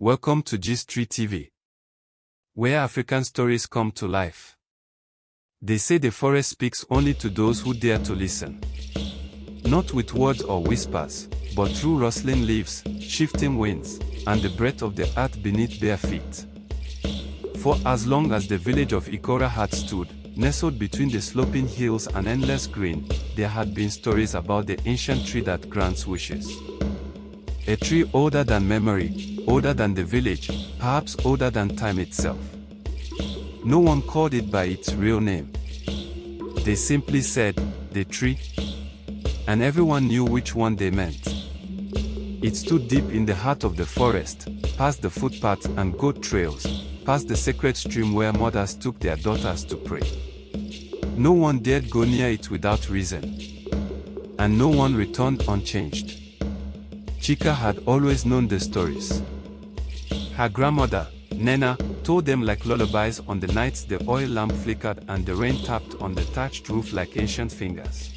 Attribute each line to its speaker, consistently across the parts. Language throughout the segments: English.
Speaker 1: Welcome to G3 TV, where African stories come to life. They say the forest speaks only to those who dare to listen. Not with words or whispers, but through rustling leaves, shifting winds, and the breath of the earth beneath bare feet. For as long as the village of Ikora had stood, nestled between the sloping hills and endless green, there had been stories about the ancient tree that grants wishes. A tree older than memory, older than the village, perhaps older than time itself. No one called it by its real name. They simply said, the tree, and everyone knew which one they meant. It stood deep in the heart of the forest, past the footpaths and goat trails, past the sacred stream where mothers took their daughters to pray. No one dared go near it without reason, and no one returned unchanged. Chika had always known the stories. Her grandmother, Nena, told them like lullabies on the nights the oil lamp flickered and the rain tapped on the thatched roof like ancient fingers.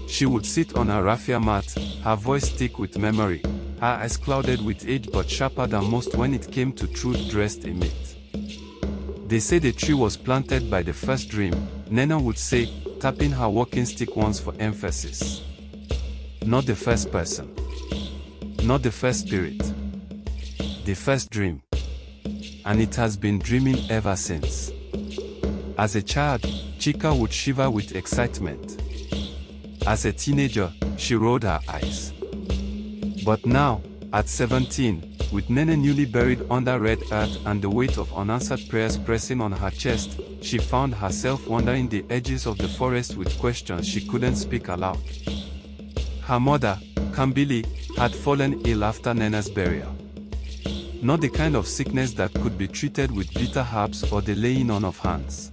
Speaker 1: She would sit on her raffia mat, her voice thick with memory, her eyes clouded with age but sharper than most when it came to truth dressed in myth. They say the tree was planted by the first dream, Nena would say, tapping her walking stick once for emphasis. Not the first person. Not the first spirit. The first dream. And it has been dreaming ever since. As a child, Chika would shiver with excitement. As a teenager, she rolled her eyes. But now, at 17, with Nene newly buried under red earth and the weight of unanswered prayers pressing on her chest, she found herself wandering the edges of the forest with questions she couldn't speak aloud. Her mother, Kambili, had fallen ill after Nena's burial. Not the kind of sickness that could be treated with bitter herbs or the laying on of hands.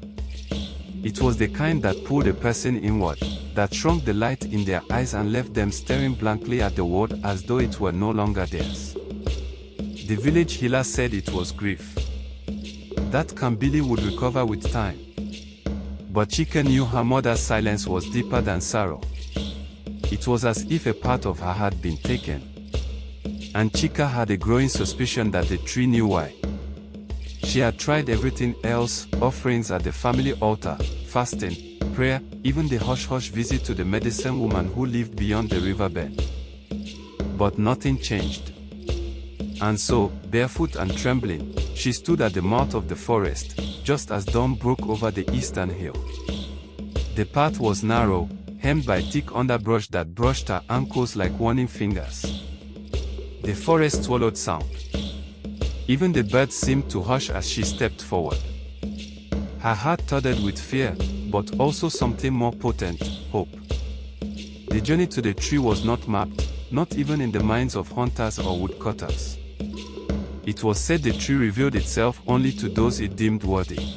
Speaker 1: It was the kind that pulled a person inward, that shrunk the light in their eyes and left them staring blankly at the world as though it were no longer theirs. The village healer said it was grief. That Kambili would recover with time. But Chika knew her mother's silence was deeper than sorrow. It was as if a part of her had been taken. And Chika had a growing suspicion that the tree knew why. She had tried everything else, offerings at the family altar, fasting, prayer, even the hush-hush visit to the medicine woman who lived beyond the riverbed. But nothing changed. And so, barefoot and trembling, she stood at the mouth of the forest, just as dawn broke over the eastern hill. The path was narrow, hemmed by thick underbrush that brushed her ankles like warning fingers. The forest swallowed sound. Even the birds seemed to hush as she stepped forward. Her heart thudded with fear, but also something more potent, hope. The journey to the tree was not mapped, not even in the minds of hunters or woodcutters. It was said the tree revealed itself only to those it deemed worthy.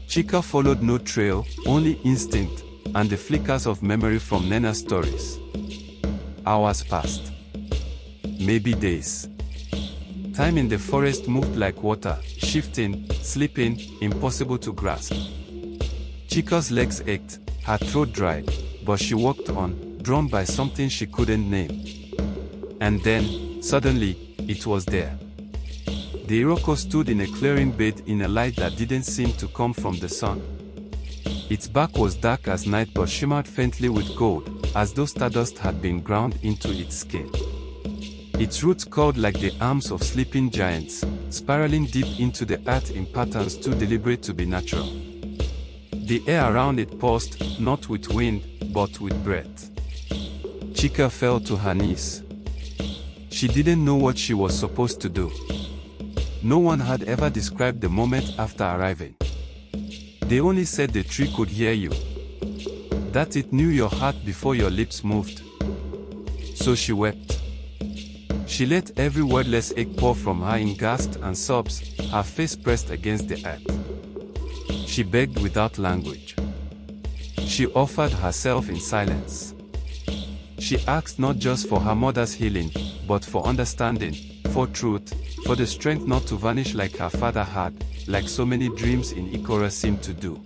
Speaker 1: Chika followed no trail, only instinct, and the flickers of memory from Nena's stories. Hours passed. Maybe days. Time in the forest moved like water, shifting, slipping, impossible to grasp. Chika's legs ached, her throat dried, but she walked on, drawn by something she couldn't name. And then, suddenly, it was there. The Iroko stood in a clearing bathed in a light that didn't seem to come from the sun. Its back was dark as night but shimmered faintly with gold, as though stardust had been ground into its skin. Its roots curled like the arms of sleeping giants, spiraling deep into the earth in patterns too deliberate to be natural. The air around it pulsed, not with wind, but with breath. Chika fell to her knees. She didn't know what she was supposed to do. No one had ever described the moment after arriving. They only said the tree could hear you. That it knew your heart before your lips moved. So she wept. She let every wordless ache pour from her in gasps and sobs, her face pressed against the earth. She begged without language. She offered herself in silence. She asked not just for her mother's healing, but for understanding, for truth, for the strength not to vanish like her father had, like so many dreams in Ikora seemed to do.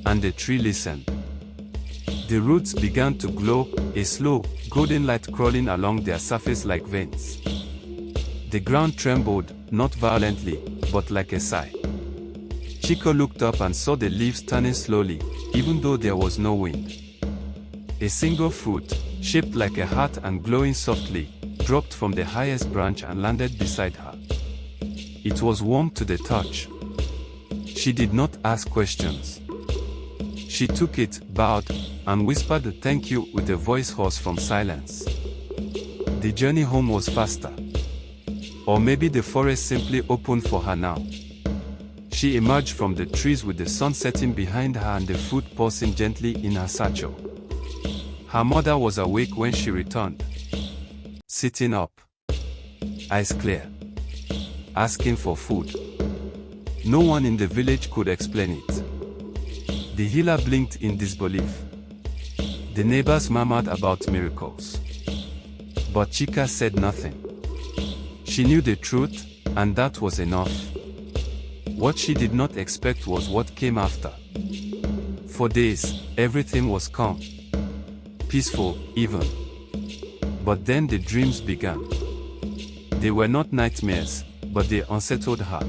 Speaker 1: And the tree listened. The roots began to glow, a slow, golden light crawling along their surface like veins. The ground trembled, not violently, but like a sigh. Chika looked up and saw the leaves turning slowly, even though there was no wind. A single fruit, shaped like a heart and glowing softly, dropped from the highest branch and landed beside her. It was warm to the touch. She did not ask questions. She took it, bowed, and whispered a thank you with a voice hoarse from silence. The journey home was faster. Or maybe the forest simply opened for her now. She emerged from the trees with the sun setting behind her and the fruit pulsing gently in her satchel. Her mother was awake when she returned. Sitting up. Eyes clear. Asking for food. No one in the village could explain it. The healer blinked in disbelief. The neighbors murmured about miracles. But Chika said nothing. She knew the truth, and that was enough. What she did not expect was what came after. For days, everything was calm. Peaceful, even. But then the dreams began. They were not nightmares, but they unsettled her.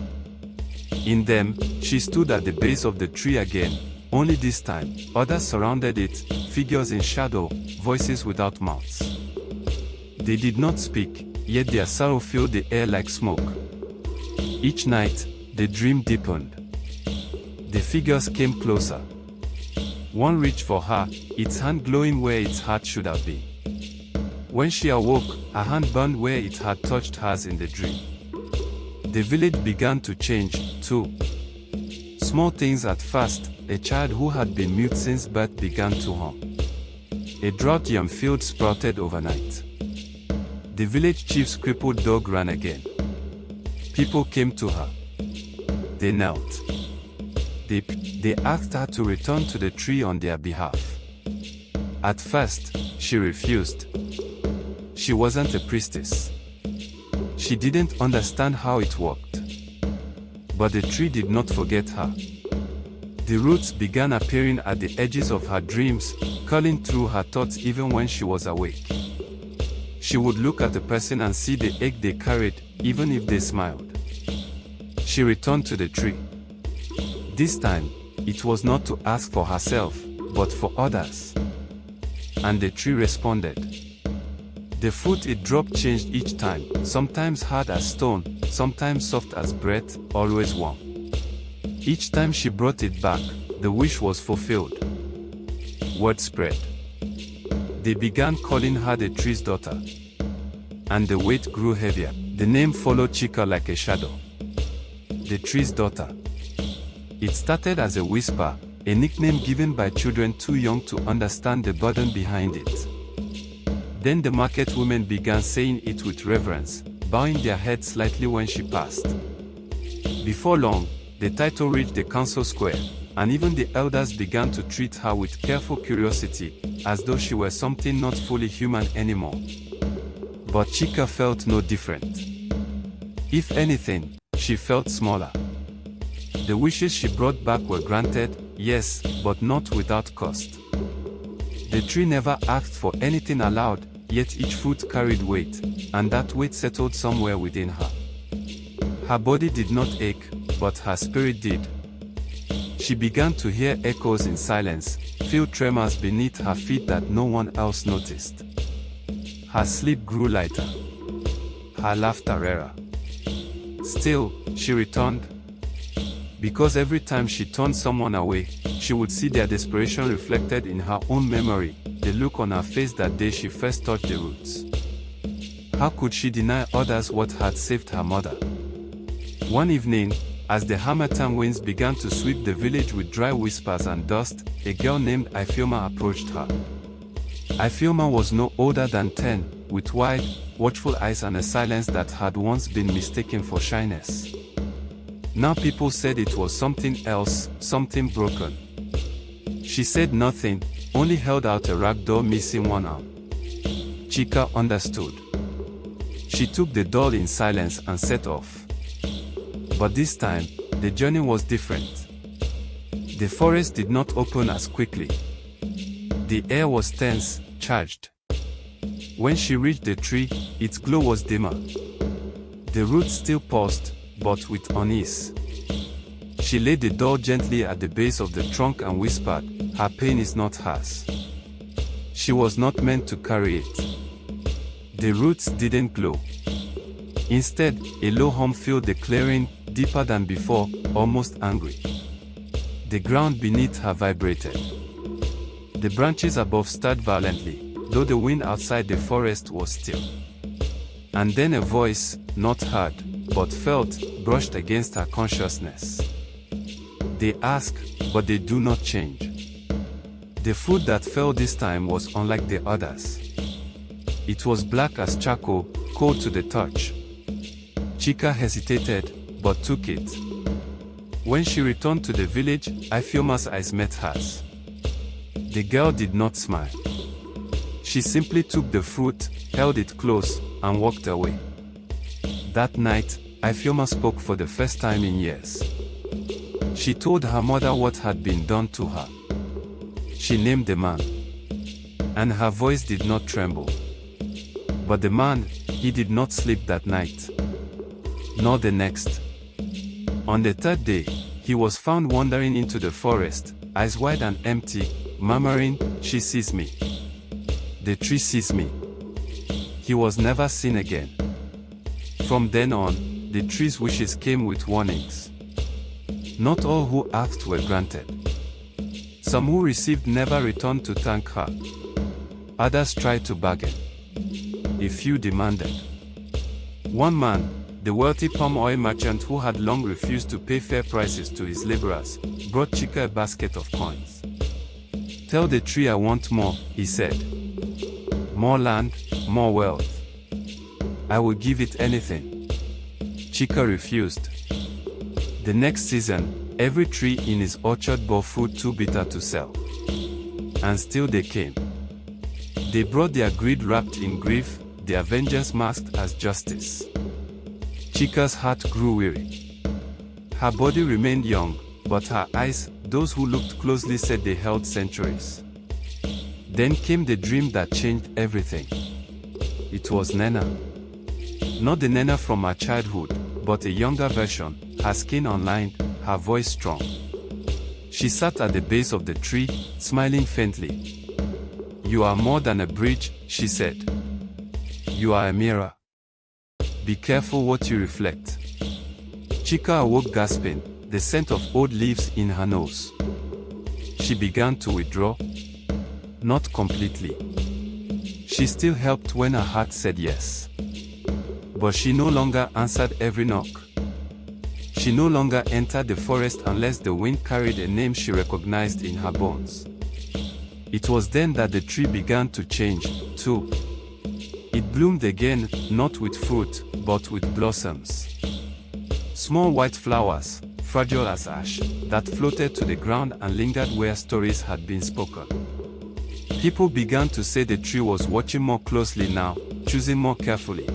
Speaker 1: In them, she stood at the base of the tree again, only this time, others surrounded it, figures in shadow, voices without mouths. They did not speak, yet their sorrow filled the air like smoke. Each night, the dream deepened. The figures came closer. One reached for her, its hand glowing where its heart should have been. When she awoke, her hand burned where it had touched hers in the dream. The village began to change, too. Small things at first, a child who had been mute since birth began to hum. A drought yam field sprouted overnight. The village chief's crippled dog ran again. People came to her. They knelt. They asked her to return to the tree on their behalf. At first, she refused. She wasn't a priestess. She didn't understand how it worked. But the tree did not forget her. The roots began appearing at the edges of her dreams, curling through her thoughts even when she was awake. She would look at a person and see the egg they carried, even if they smiled. She returned to the tree. This time, it was not to ask for herself, but for others. And the tree responded. The fruit it dropped changed each time, sometimes hard as stone, sometimes soft as bread, always warm. Each time she brought it back, the wish was fulfilled. Word spread. They began calling her the tree's daughter. And the weight grew heavier. The name followed Chika like a shadow. The tree's daughter. It started as a whisper, a nickname given by children too young to understand the burden behind it. Then the market women began saying it with reverence, bowing their heads slightly when she passed. Before long, the title reached the council square, and even the elders began to treat her with careful curiosity, as though she were something not fully human anymore. But Chika felt no different. If anything, she felt smaller. The wishes she brought back were granted, yes, but not without cost. The tree never asked for anything aloud, yet each fruit carried weight, and that weight settled somewhere within her. Her body did not ache, but her spirit did. She began to hear echoes in silence, feel tremors beneath her feet that no one else noticed. Her sleep grew lighter. Her laughter rarer. Still, she returned. Because every time she turned someone away, she would see their desperation reflected in her own memory, the look on her face that day she first touched the roots. How could she deny others what had saved her mother? One evening, as the harmattan winds began to sweep the village with dry whispers and dust, a girl named Ifeoma approached her. Ifeoma was no older than 10, with wide, watchful eyes and a silence that had once been mistaken for shyness. Now people said it was something else, something broken. She said nothing, only held out a rag doll missing one arm. Chika understood. She took the doll in silence and set off. But this time, the journey was different. The forest did not open as quickly. The air was tense, charged. When she reached the tree, its glow was dimmer. The roots still paused, but with unease. She laid the doll gently at the base of the trunk and whispered, "Her pain is not hers. She was not meant to carry it." The roots didn't glow. Instead, a low hum filled the clearing, deeper than before, almost angry. The ground beneath her vibrated. The branches above stirred violently, though the wind outside the forest was still. And then a voice, not heard, but felt, brushed against her consciousness. They ask, but they do not change. The food that fell this time was unlike the others. It was black as charcoal, cold to the touch. Chika hesitated, but took it. When she returned to the village, Ifeoma's eyes met hers. The girl did not smile. She simply took the fruit, held it close, and walked away. That night, Ifeoma spoke for the first time in years. She told her mother what had been done to her. She named the man. And her voice did not tremble. But the man, he did not sleep that night. Nor the next. On the third day, he was found wandering into the forest, eyes wide and empty, murmuring, "She sees me. The tree sees me." He was never seen again. From then on, the tree's wishes came with warnings. Not all who asked were granted. Some who received never returned to thank her. Others tried to bargain. A few demanded. One man, the wealthy palm oil merchant who had long refused to pay fair prices to his laborers, brought Chika a basket of coins. "Tell the tree I want more," he said. "More land, more wealth. I will give it anything." Chika refused. The next season, every tree in his orchard bore fruit too bitter to sell. And still they came. They brought their greed wrapped in grief, their vengeance masked as justice. Chika's heart grew weary. Her body remained young, but her eyes, those who looked closely said they held centuries. Then came the dream that changed everything. It was Nena. Not the Nena from her childhood, but a younger version, her skin unlined, her voice strong. She sat at the base of the tree, smiling faintly. "You are more than a bridge," she said. "You are a mirror. Be careful what you reflect." Chika awoke gasping, the scent of old leaves in her nose. She began to withdraw. Not completely. She still helped when her heart said yes. But she no longer answered every knock. She no longer entered the forest unless the wind carried a name she recognized in her bones. It was then that the tree began to change, too. It bloomed again, not with fruit, but with blossoms. Small white flowers, fragile as ash, that floated to the ground and lingered where stories had been spoken. People began to say the tree was watching more closely now, choosing more carefully.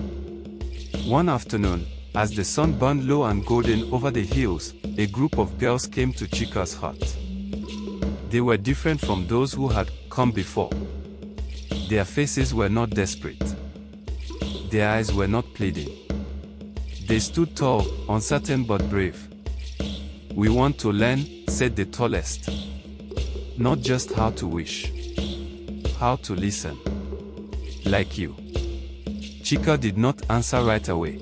Speaker 1: One afternoon, as the sun burned low and golden over the hills, a group of girls came to Chika's hut. They were different from those who had come before. Their faces were not desperate. Their eyes were not pleading. They stood tall, uncertain but brave. "We want to learn," said the tallest. "Not just how to wish. How to listen. Like you." Chika did not answer right away.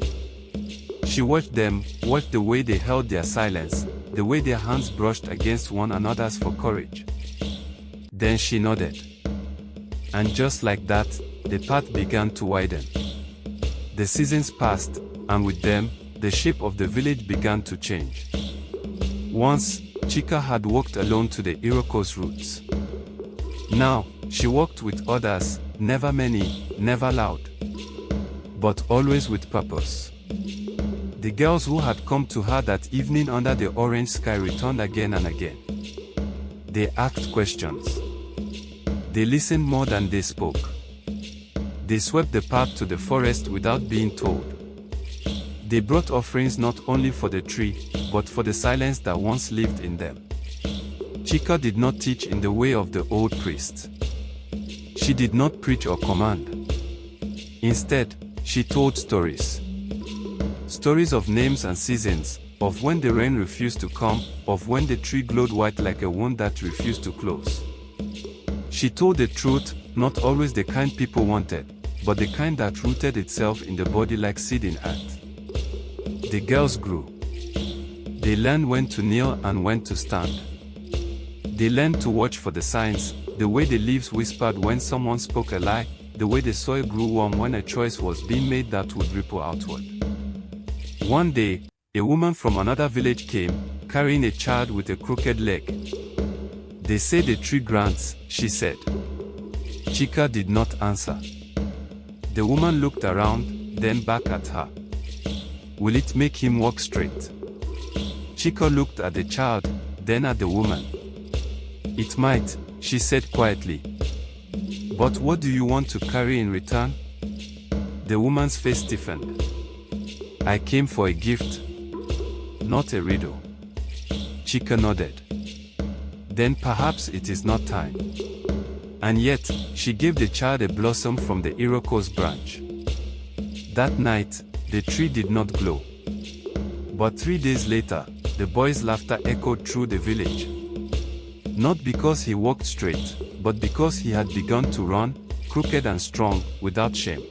Speaker 1: She watched them, watched the way they held their silence, the way their hands brushed against one another's for courage. Then she nodded. And just like that, the path began to widen. The seasons passed, and with them, the shape of the village began to change. Once, Chika had walked alone to the Iroquois roots. Now, she walked with others, never many, never loud. But always with purpose. The girls who had come to her that evening under the orange sky returned again and again. They asked questions. They listened more than they spoke. They swept the path to the forest without being told. They brought offerings not only for the tree, but for the silence that once lived in them. Chika did not teach in the way of the old priests. She did not preach or command. Instead, she told stories. Stories of names and seasons, of when the rain refused to come, of when the tree glowed white like a wound that refused to close. She told the truth, not always the kind people wanted, but the kind that rooted itself in the body like seed in earth. The girls grew. They learned when to kneel and when to stand. They learned to watch for the signs, the way the leaves whispered when someone spoke a lie, the way the soil grew warm when a choice was being made that would ripple outward. One day, a woman from another village came, carrying a child with a crooked leg. "They say the tree grants," she said. Chika did not answer. The woman looked around, then back at her. "Will it make him walk straight?" Chika looked at the child, then at the woman. "It might," she said quietly. "But what do you want to carry in return?" The woman's face stiffened. "I came for a gift, not a riddle." Chika nodded. "Then perhaps it is not time." And yet, she gave the child a blossom from the Iroquois branch. That night, the tree did not glow. But 3 days later, the boy's laughter echoed through the village. Not because he walked straight, but because he had begun to run, crooked and strong, without shame.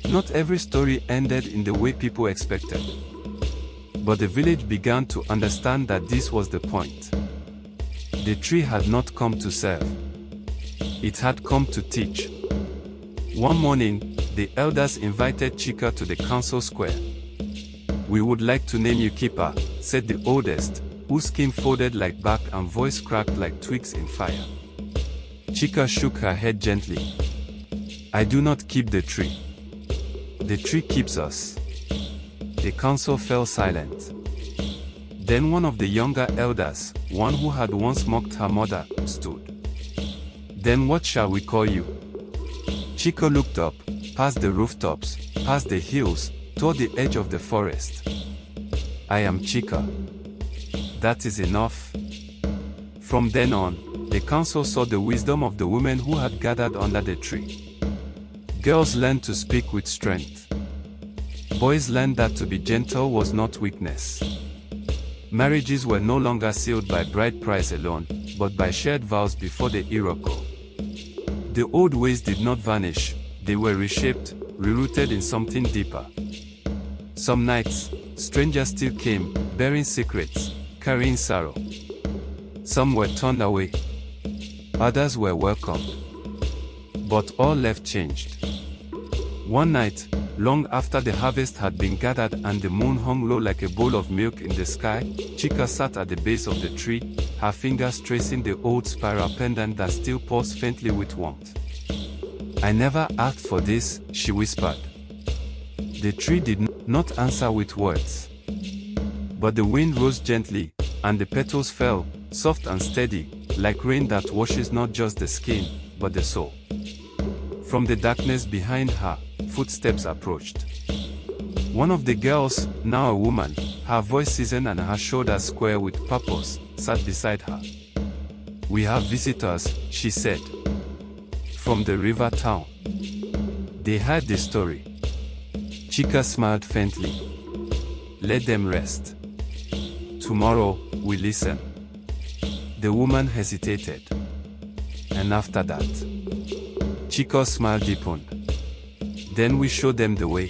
Speaker 1: Not every story ended in the way people expected. But the village began to understand that this was the point. The tree had not come to serve. It had come to teach. One morning, the elders invited Chika to the council square. "We would like to name you Keeper," said the oldest, whose skin folded like bark and voice cracked like twigs in fire. Chika shook her head gently. "I do not keep the tree. The tree keeps us." The council fell silent. Then one of the younger elders, one who had once mocked her mother, stood. "Then what shall we call you?" Chika looked up, past the rooftops, past the hills, toward the edge of the forest. "I am Chika. That is enough." From then on, the council saw the wisdom of the women who had gathered under the tree. Girls learned to speak with strength. Boys learned that to be gentle was not weakness. Marriages were no longer sealed by bride price alone, but by shared vows before the Iroquois. The old ways did not vanish, they were reshaped, rerooted in something deeper. Some nights, strangers still came, bearing secrets, carrying sorrow. Some were turned away. Others were welcomed. But all left changed. One night, long after the harvest had been gathered and the moon hung low like a bowl of milk in the sky, Chika sat at the base of the tree, her fingers tracing the old spiral pendant that still pulsed faintly with warmth. "I never asked for this," she whispered. The tree did not answer with words. But the wind rose gently, and the petals fell, soft and steady, like rain that washes not just the skin, but the soul. From the darkness behind her, footsteps approached. One of the girls, now a woman, her voice seasoned and her shoulders square with purpose, sat beside her. "We have visitors," she said. "From the river town." They heard the story. Chika smiled faintly. "Let them rest. Tomorrow, we listen." The woman hesitated. "And after that?" Chika's smile deepened. "Then we show them the way."